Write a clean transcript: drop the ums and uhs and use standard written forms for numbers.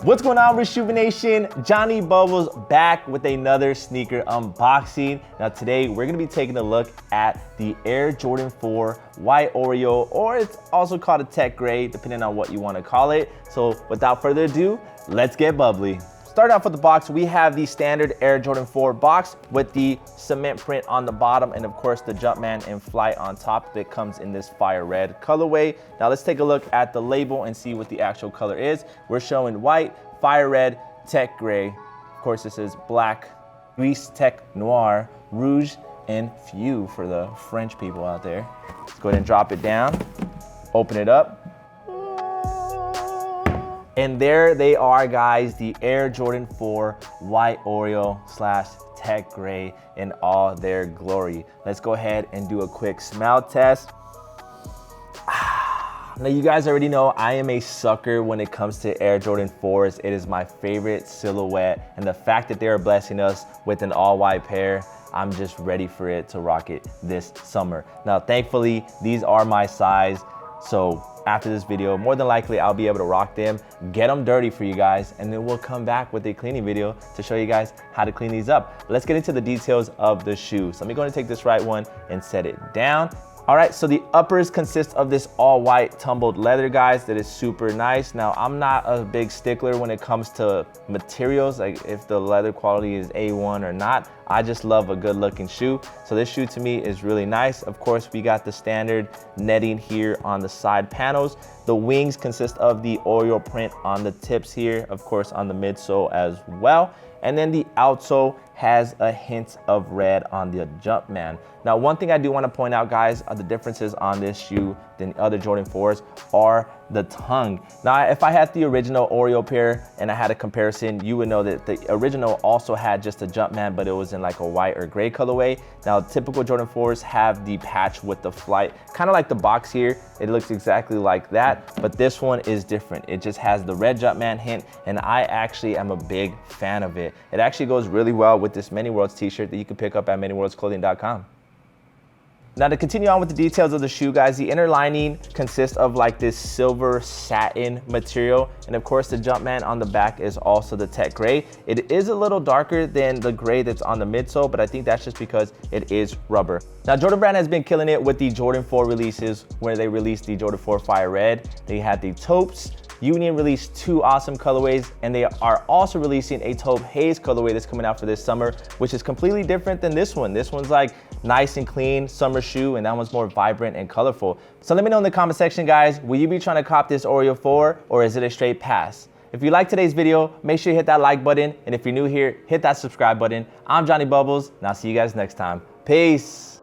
What's going on, Rejuvenation? Jonny Bubbles back with another sneaker unboxing. Now today we're gonna be taking a look at the Air Jordan 4 White Oreo, or it's also called a tech gray, depending on what you wanna call it. So without further ado, let's get bubbly. Start off with the box, we have the standard Air Jordan 4 box with the cement print on the bottom and of course the Jumpman in flight on top that comes in this fire red colorway. Now let's take a look at the label and see what the actual color is. We're showing white, fire red, tech gray. Of course this is black, gris tech noir, rouge, and few for the French people out there. Let's go ahead and drop it down, open it up. And there they are, guys, the Air Jordan 4 White Oreo / tech gray in all their glory. Let's go ahead and do a quick smell test. Now you guys already know I am a sucker when it comes to Air Jordan 4s. It is my favorite silhouette, and the fact that they are blessing us with an all-white pair, I'm just ready for it to rock it this summer. Now thankfully, these are my size, so after this video, more than likely I'll be able to rock them, get them dirty for you guys, and then we'll come back with a cleaning video to show you guys how to clean these up. Let's get into the details of the shoe. So let me go and take this right one and set it down. All right, so the uppers consist of this all white tumbled leather, guys, that is super nice. Now, I'm not a big stickler when it comes to materials, like if the leather quality is A1 or not. I just love a good looking shoe. So this shoe to me is really nice. Of course, we got the standard netting here on the side panels. The wings consist of the Oreo print on the tips here, of course, on the midsole as well. And then the outsole has a hint of red on the Jumpman. Now, one thing I do want to point out, guys, are the differences on this shoe than other Jordan 4s are the tongue. Now, if I had the original Oreo pair and I had a comparison, you would know that the original also had just a Jumpman, but it was in like a white or gray colorway. Now, typical Jordan 4s have the patch with the flight, kind of like the box here. It looks exactly like that, but this one is different. It just has the red Jumpman hint, and I actually am a big fan of it. It actually goes really well with this Many Worlds t-shirt that you can pick up at ManyWorldsClothing.com. Now to continue on with the details of the shoe, guys, the inner lining consists of like this silver satin material. And of course the Jumpman on the back is also the tech gray. It is a little darker than the gray that's on the midsole, but I think that's just because it is rubber. Now Jordan Brand has been killing it with the Jordan 4 releases where they released the Jordan 4 Fire Red. They had the taupes. Union released 2 awesome colorways, and they are also releasing a taupe haze colorway that's coming out for this summer, which is completely different than this one. This one's like nice and clean summer shoe, and that one's more vibrant and colorful. So let me know in the comment section, guys, will you be trying to cop this Oreo 4, or is it a straight pass? If you like today's video, make sure you hit that like button, and if you're new here, hit that subscribe button. I'm Jonny Bubbles, and I'll see you guys next time. Peace.